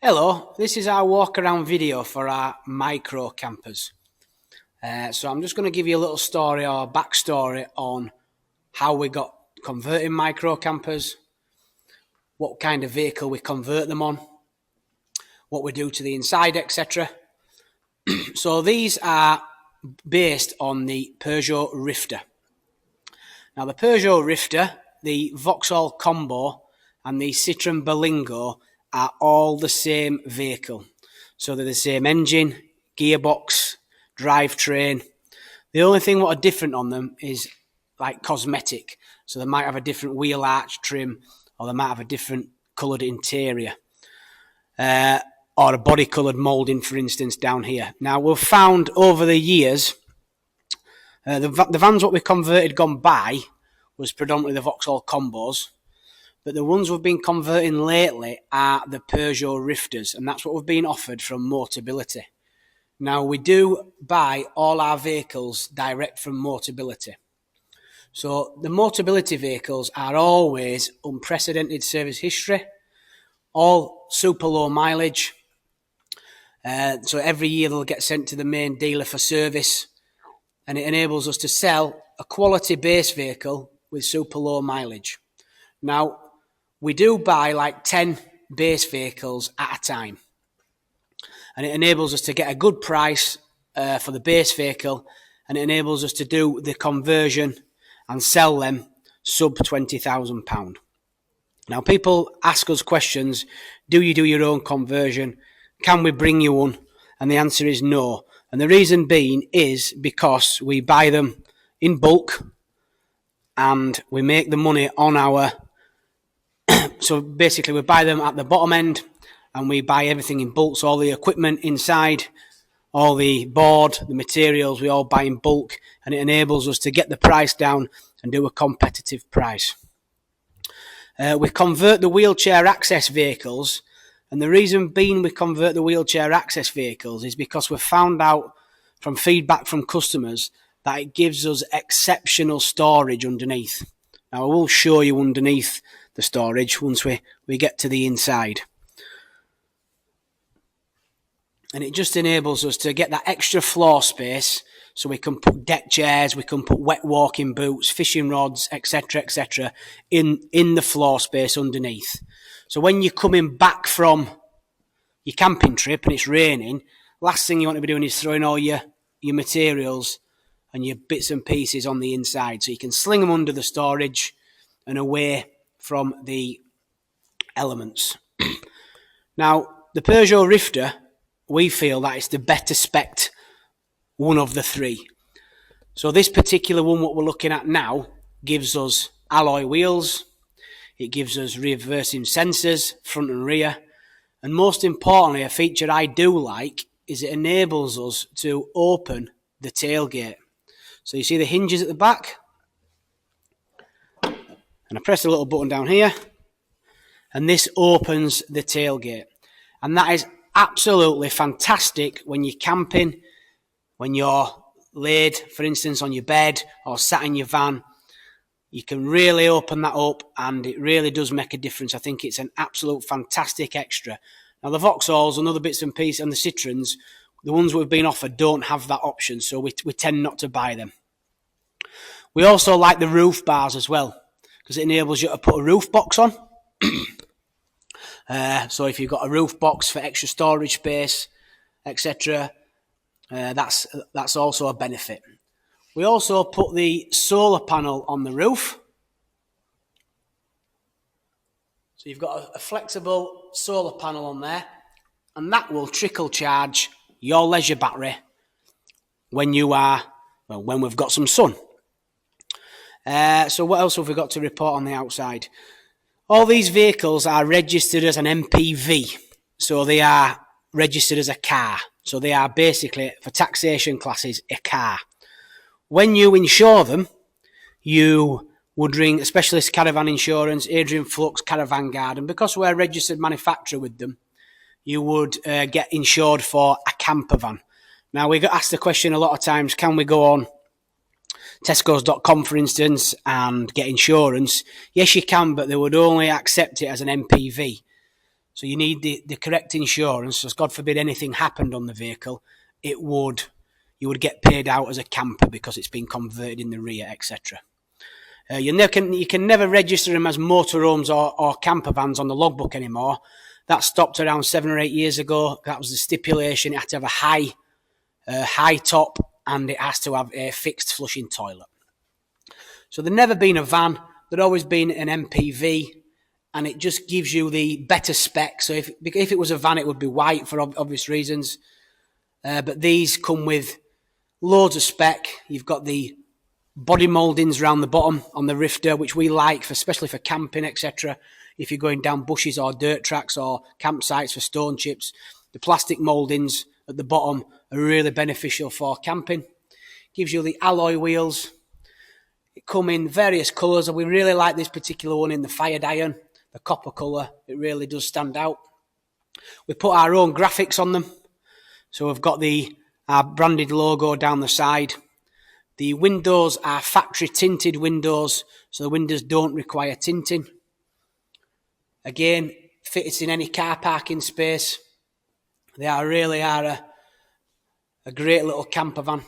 Hello, this is our walk around video for our micro campers. So I'm just going to give you a little story or backstory on how we got converting micro campers, what kind of vehicle we convert them on, what we do to the inside, etc. So these are based on the Peugeot Rifter. Now the Peugeot Rifter, the Vauxhall Combo and the Citroën Berlingo are all the same vehicle. So they're the same engine, gearbox, drivetrain. The only thing what are different on them is like cosmetic. So they might have a different wheel arch trim, or they might have a different coloured interior, or a body coloured moulding, for instance, down here. Now we've found over the years, the vans what we converted gone by was predominantly the Vauxhall Combos. But the ones we've been converting lately are the Peugeot Rifters, and that's what we've been offered from Motability. Now, we do buy all our vehicles direct from Motability. So the Motability vehicles are always unprecedented service history, all super low mileage. So every year they'll get sent to the main dealer for service, and it enables us to sell a quality base vehicle with super low mileage. Now, we do buy like 10 base vehicles at a time, and it enables us to get a good price for the base vehicle, and it enables us to do the conversion and sell them sub £20,000. Now, people ask us questions, do you do your own conversion? Can we bring you one? And the answer is no. And the reason being is because we buy them in bulk and we make the money on our... So basically we buy them at the bottom end and we buy everything in bulk. So all the equipment inside, all the board, the materials, we all buy in bulk, and it enables us to get the price down and do a competitive price. We convert the wheelchair access vehicles, and the reason being we convert the wheelchair access vehicles is because we've found out from feedback from customers that it gives us exceptional storage underneath. Now I will show you underneath the storage once we get to the inside. And it just enables us to get that extra floor space, so we can put deck chairs, we can put wet walking boots, fishing rods, etc., in the floor space underneath. So when you're coming back from your camping trip and it's raining, last thing you want to be doing is throwing all your materials and your bits and pieces on the inside. So you can sling them under the storage and away from the elements. Now, the Peugeot Rifter, we feel that it's the better spec'd one of the three. So this particular one, what we're looking at now, gives us alloy wheels, it gives us reversing sensors, front and rear, and most importantly, a feature I do like is it enables us to open the tailgate. So you see the hinges at the back? And I press the little button down here, and this opens the tailgate. And that is absolutely fantastic when you're camping, when you're laid, for instance, on your bed or sat in your van. You can really open that up, and it really does make a difference. I think it's an absolute fantastic extra. Now, the Vauxhalls and other bits and pieces, and the Citroens, the ones we've been offered, don't have that option, so we tend not to buy them. We also like the roof bars as well, because it enables you to put a roof box on. So if you've got a roof box for extra storage space, etc., that's also a benefit. We also put the solar panel on the roof. So you've got a flexible solar panel on there, and that will trickle charge your leisure battery when we've got some sun. So what else have we got to report on the outside? All these vehicles are registered as an MPV, so they are registered as a car. So they are basically, for taxation classes, a car. When you insure them, you would ring Specialist Caravan Insurance, Adrian Flux, Caravan Guard, and because we're a registered manufacturer with them, you would get insured for a camper van. Now, we get asked the question a lot of times, can we go on Tesco's.com, for instance, and get insurance? Yes, you can, but they would only accept it as an MPV. So you need the correct insurance. So God forbid anything happened on the vehicle, you would get paid out as a camper because it's been converted in the rear, etc. You can never register them as motorhomes or camper vans on the logbook anymore. That stopped around 7 or 8 years ago. That was the stipulation. It had to have a high top, and it has to have a fixed flushing toilet. So they've never been a van. They've always been an MPV, and it just gives you the better spec. So if it was a van, it would be white for obvious reasons. But these come with loads of spec. You've got the body mouldings around the bottom on the rifter, which we like, especially for camping, etc. If you're going down bushes or dirt tracks or campsites for stone chips, the plastic mouldings at the bottom are really beneficial for camping. Gives you the alloy wheels. It come in various colours, and we really like this particular one in the fired iron, the copper colour. It really does stand out. We put our own graphics on them. So we've got our branded logo down the side. The windows are factory tinted windows, so the windows don't require tinting. Again, fits in any car parking space. They really are a great little camper van.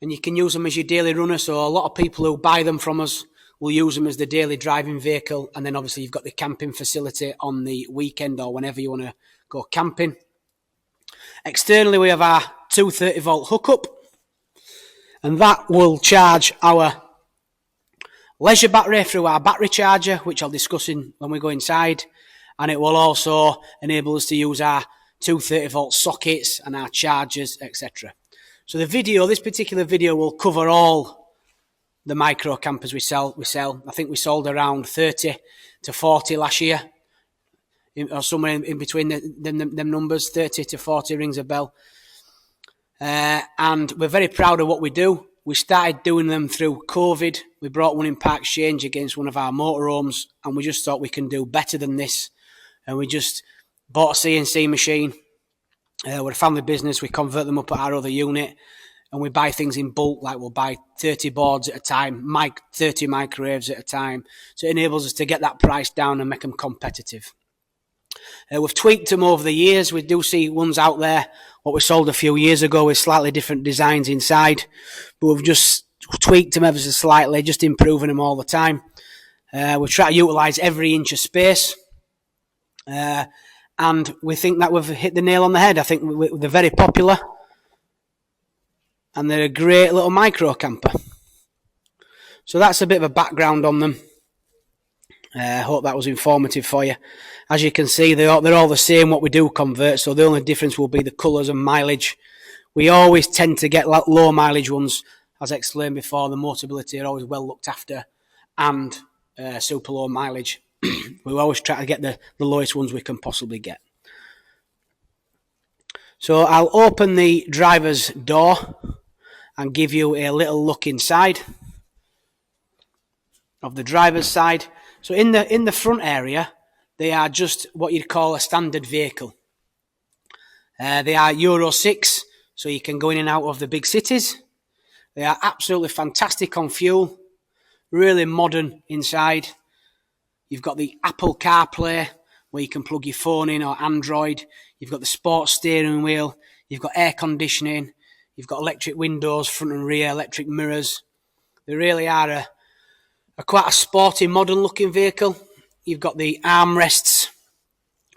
And you can use them as your daily runner, so a lot of people who buy them from us will use them as the daily driving vehicle, and then obviously you've got the camping facility on the weekend or whenever you want to go camping. Externally, we have our 230 volt hookup, and that will charge our leisure battery through our battery charger, which I'll discuss when we go inside, and it will also enable us to use our 230 volt sockets and our chargers, etc. So this particular video will cover all the micro campers we sell. I think we sold around 30 to 40 last year, or somewhere in between them numbers. 30 to 40 rings a bell. And we're very proud of what we do. We started doing them through COVID. We brought one in Park Exchange against one of our motorhomes, and we just thought we can do better than this. And we just bought a CNC machine. We're a family business. We convert them up at our other unit, and we buy things in bulk. Like we'll buy 30 boards at a time, 30 microwaves at a time. So it enables us to get that price down and make them competitive. We've tweaked them over the years. We do see ones out there, what we sold a few years ago with slightly different designs inside, but we've just tweaked them ever so slightly, just improving them all the time. We try to utilise every inch of space, and we think that we've hit the nail on the head. I think they're very popular, and they're a great little micro camper. So that's a bit of a background on them. I hope that was informative for you. As you can see, they're all the same what we do convert, so the only difference will be the colours and mileage. We always tend to get low mileage ones. As I explained before, the Motability are always well looked after, and super low mileage. We always try to get the lowest ones we can possibly get. So I'll open the driver's door and give you a little look inside of the driver's side. So in the front area, they are just what you'd call a standard vehicle. They are Euro 6, so you can go in and out of the big cities. They are absolutely fantastic on fuel, really modern inside. You've got the Apple CarPlay, where you can plug your phone in, or Android. You've got the sports steering wheel. You've got air conditioning. You've got electric windows, front and rear, electric mirrors. They really are quite a sporty, modern-looking vehicle. You've got the armrests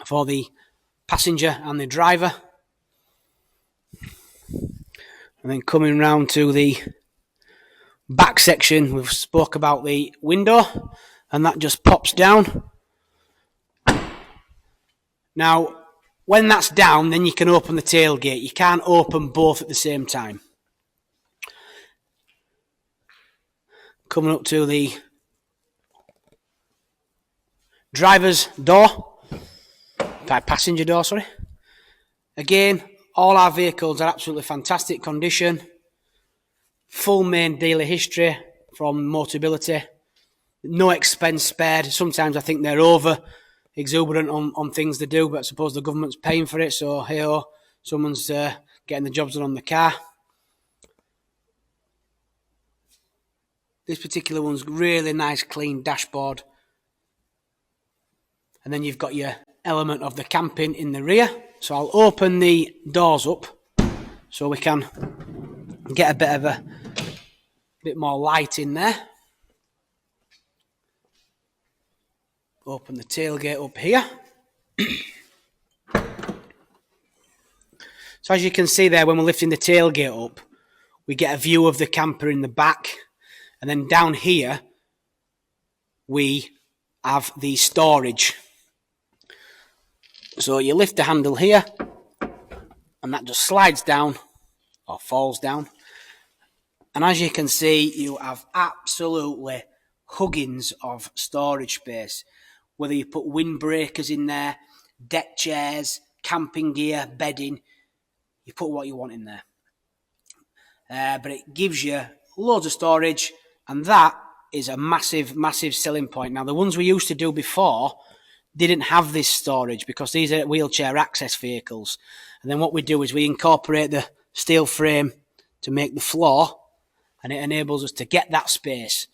for the passenger and the driver. And then coming round to the back section, we've spoke about the window, and that just pops down. Now, when that's down, then you can open the tailgate. You can't open both at the same time. Coming up to the driver's door, passenger door, sorry. Again, all our vehicles are absolutely fantastic condition. Full main dealer history from Motability. No expense spared. Sometimes I think they're over exuberant on things they do, but I suppose the government's paying for it, so hey-ho, someone's getting the jobs done on the car. This particular one's really nice, clean dashboard. And then you've got your element of the camping in the rear. So I'll open the doors up so we can get a bit more light in there. Open the tailgate up here. So as you can see there, when we're lifting the tailgate up, we get a view of the camper in the back. And then down here, we have the storage. So you lift the handle here, and that just slides down, or falls down. And as you can see, you have absolutely huggings of storage space. Whether you put windbreakers in there, deck chairs, camping gear, bedding, you put what you want in there. But it gives you loads of storage, and that is a massive, massive selling point. Now, the ones we used to do before didn't have this storage because these are wheelchair access vehicles. And then what we do is we incorporate the steel frame to make the floor, and it enables us to get that space.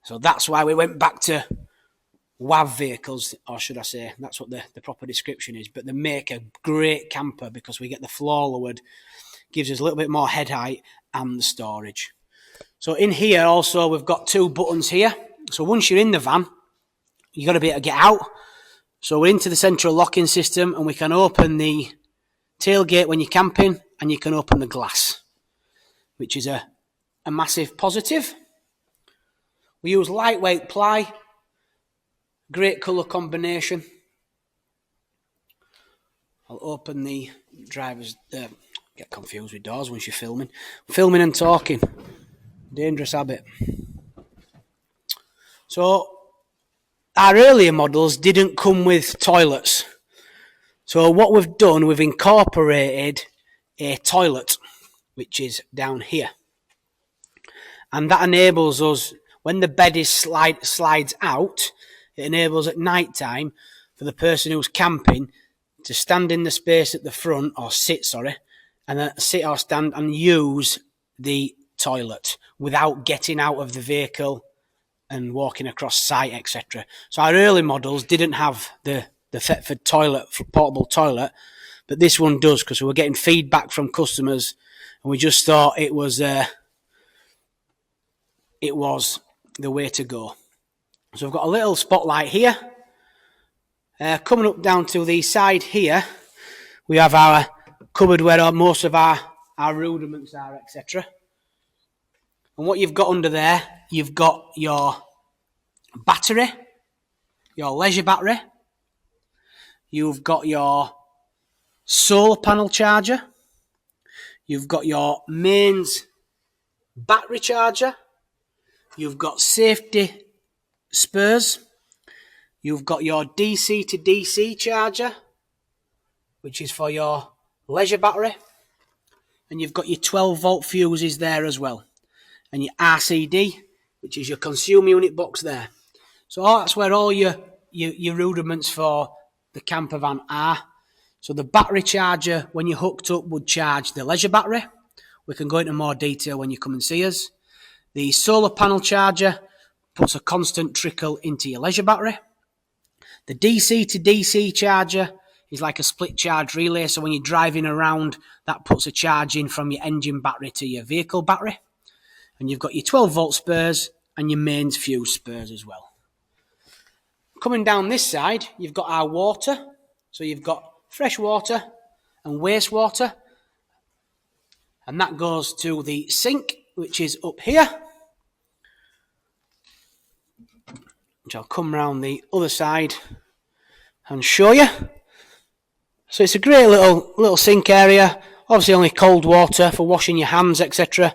So that's why we went back to WAV vehicles, or should I say, that's what the proper description is. But they make a great camper because we get the floor lowered, gives us a little bit more head height and the storage. So in here also we've got two buttons here. So once you're in the van, you've got to be able to get out. So we're into the central locking system, and we can open the tailgate when you're camping, and you can open the glass, which is a massive positive. We use lightweight ply, great colour combination. I'll open the driver's... get confused with doors once you're filming. Filming and talking. Dangerous habit. So, our earlier models didn't come with toilets. So what we've done, we've incorporated a toilet, which is down here. And that enables us, when the bed is slides out, it enables at night time for the person who's camping to stand in the space at the front, or sit, and then sit or stand and use the toilet without getting out of the vehicle and walking across site, etc. So our early models didn't have the Thetford toilet, portable toilet, but this one does, because we were getting feedback from customers, and we just thought it was the way to go. So we've got a little spotlight here. Coming up down to the side here, we have our cupboard where most of our rudiments are, etc. And what you've got under there, you've got your battery, your leisure battery. You've got your solar panel charger. You've got your mains battery charger. You've got safety spurs. You've got your DC to DC charger, which is for your leisure battery. And you've got your 12-volt fuses there as well. And your RCD, which is your consumer unit box there. So that's where all your rudiments for the camper van are. So the battery charger, when you're hooked up, would charge the leisure battery. We can go into more detail when you come and see us. The solar panel charger puts a constant trickle into your leisure battery. The DC to DC charger is like a split charge relay. So when you're driving around, that puts a charge in from your engine battery to your vehicle battery. And you've got your 12-volt spurs and your mains fuse spurs as well. Coming down this side, you've got our water. So you've got fresh water and wastewater. And that goes to the sink, which is up here. Which I'll come round the other side and show you. So it's a great little sink area. Obviously only cold water for washing your hands, etc.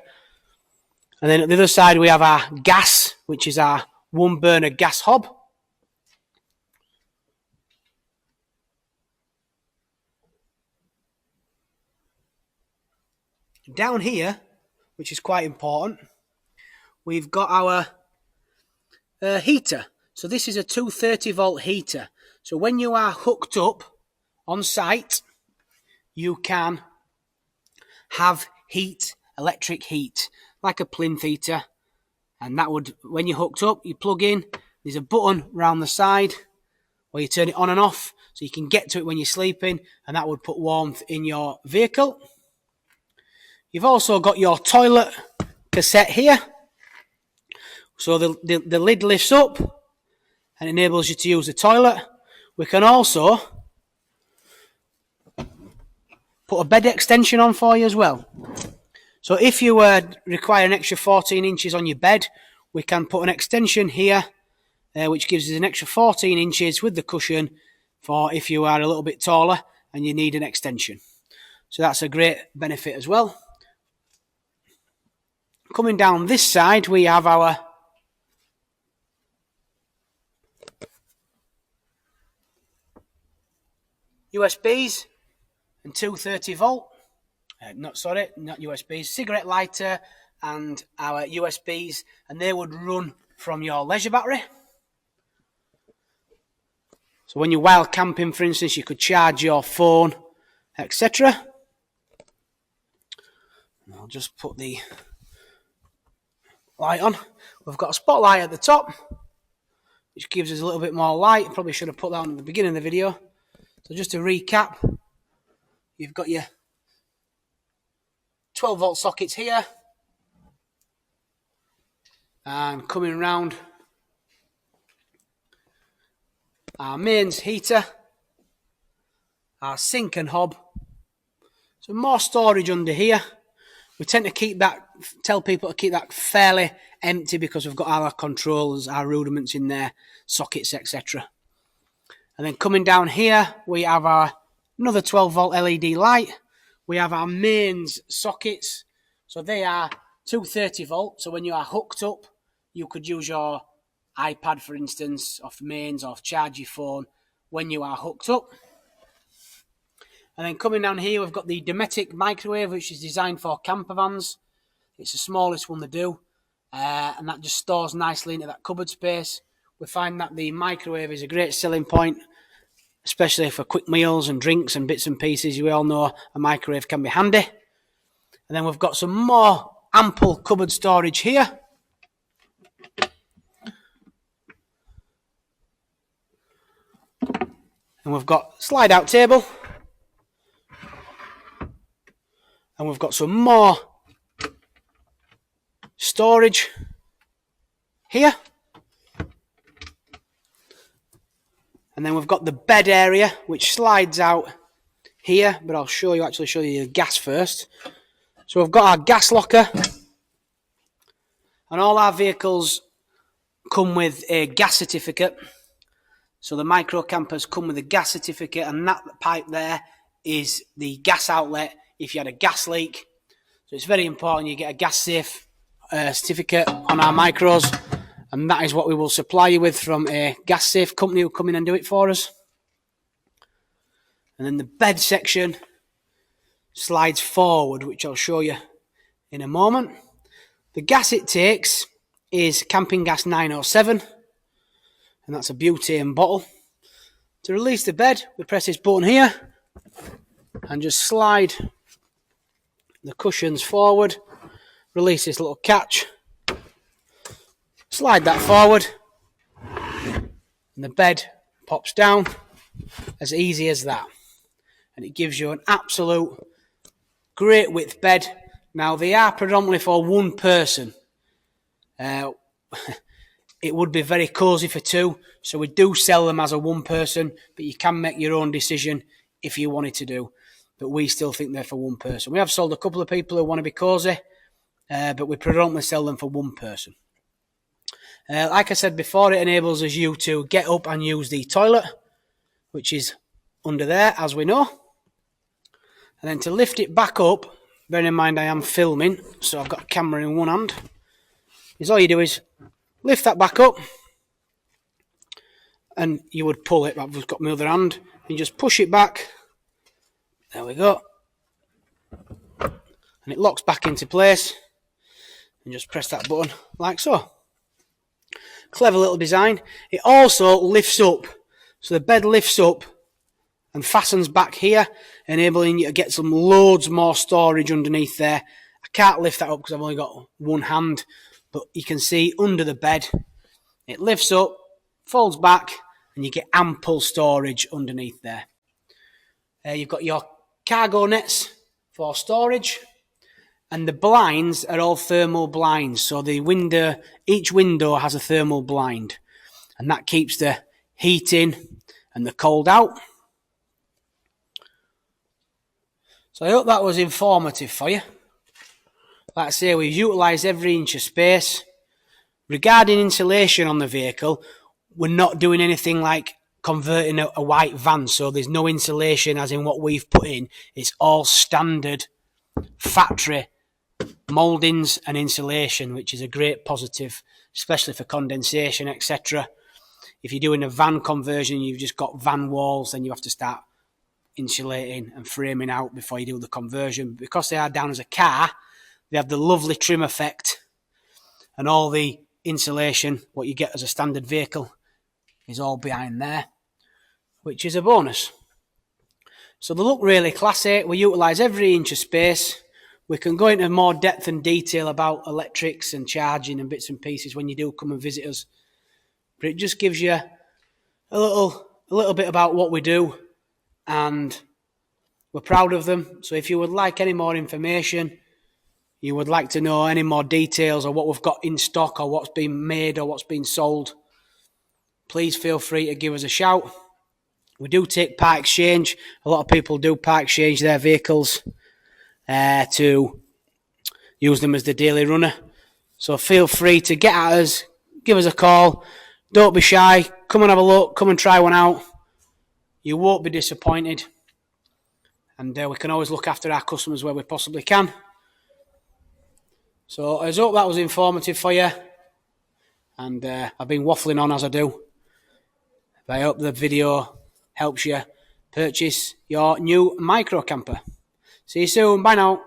And then at the other side we have our gas, which is our one burner gas hob. Down here, which is quite important, we've got our heater. So this is a 230-volt heater. So when you are hooked up on site, you can have heat, electric heat, like a plinth heater. And that would, when you're hooked up, you plug in, there's a button round the side where you turn it on and off. so you can get to it when you're sleeping, and that would put warmth in your vehicle. You've also got your toilet cassette here. So the lid lifts up and enables you to use the toilet. We can also put a bed extension on for you as well. So if you require an extra 14 inches on your bed, we can put an extension here, which gives us an extra 14 inches with the cushion for if you are a little bit taller and you need an extension. So that's a great benefit as well. Coming down this side, we have our USBs and 230 volt. Not USBs, cigarette lighter and our USBs, and they would run from your leisure battery. So when you're wild camping, for instance, you could charge your phone, etc. I'll just put the light on. We've got a spotlight at the top, which gives us a little bit more light. Probably should have put that on at the beginning of the video. So just to recap, you've got your 12 volt sockets here, and coming round, our mains heater, our sink and hob. So more storage under here. We tend to tell people to keep that fairly empty because we've got our controls, our rudiments in there, sockets, etc. And then coming down here, we have another 12 volt LED light. We have our mains sockets. So they are 230 volt. So when you are hooked up, you could use your iPad, for instance, off mains, or charge your phone when you are hooked up. And then coming down here, we've got the Dometic microwave, which is designed for camper vans. It's the smallest one they do, and that just stores nicely into that cupboard space. We find that the microwave is a great selling point, especially for quick meals and drinks and bits and pieces. You all know a microwave can be handy. And then we've got some more ample cupboard storage here. And we've got a slide out table. And we've got some more storage here. And then we've got the bed area, which slides out here, but I'll show you the gas first. So we've got our gas locker, and all our vehicles come with a gas certificate. So the micro campers come with a gas certificate, and that pipe there is the gas outlet if you had a gas leak. So it's very important you get a gas safe certificate on our micros, and that is what we will supply you with from a gas safe company who will come in and do it for us. And then the bed section slides forward, which I'll show you in a moment. The gas it takes is camping gas 907, and that's a butane bottle. To release the bed, we press this button here and just slide the cushions forward, release this little catch, slide that forward, and the bed pops down, as easy as that. And it gives you an absolute great width bed. Now they are predominantly for one person. It would be very cosy for two, so we do sell them as a one person, but you can make your own decision if you wanted to do. But we still think they're for one person. We have sold a couple of people who want to be cosy, but we predominantly sell them for one person. Like I said before, it enables us you to get up and use the toilet, which is under there, as we know. And then to lift it back up, bearing in mind I am filming, so I've got a camera in one hand, is all you do is lift that back up, and you would pull it. I've just got my other hand, and just push it back. There we go. And it locks back into place. And just press that button like so. Clever little design. It also lifts up. So the bed lifts up and fastens back here, enabling you to get some loads more storage underneath there. I can't lift that up because I've only got one hand, but you can see under the bed, it lifts up, folds back, and you get ample storage underneath there. You've got your cargo nets for storage, and the blinds are all thermal blinds. So each window has a thermal blind, and that keeps the heat in and the cold out. So I hope that was informative for you. Like I say, we've utilised every inch of space. Regarding insulation on the vehicle, we're not doing anything like converting a white van, so there's no insulation as in what we've put in. It's all standard factory mouldings and insulation, which is a great positive, especially for condensation, etc. If you're doing a van conversion, you've just got van walls, then you have to start insulating and framing out before you do the conversion. Because they are down as a car, they have the lovely trim effect, and all the insulation, what you get as a standard vehicle, is all behind there, which is a bonus. So they look really classy. We utilise every inch of space. We can go into more depth and detail about electrics and charging and bits and pieces when you do come and visit us. But it just gives you a little bit about what we do, and we're proud of them. So if you would like any more information, you would like to know any more details or what we've got in stock or what's been made or what's been sold, please feel free to give us a shout. We do take part exchange. A lot of people do part exchange their vehicles to use them as the daily runner. So feel free to get at us, give us a call. Don't be shy. Come and have a look. Come and try one out. You won't be disappointed. And we can always look after our customers where we possibly can. So I hope that was informative for you. And I've been waffling on as I do. But I hope the video helps you purchase your new micro camper. See you soon. Bye now.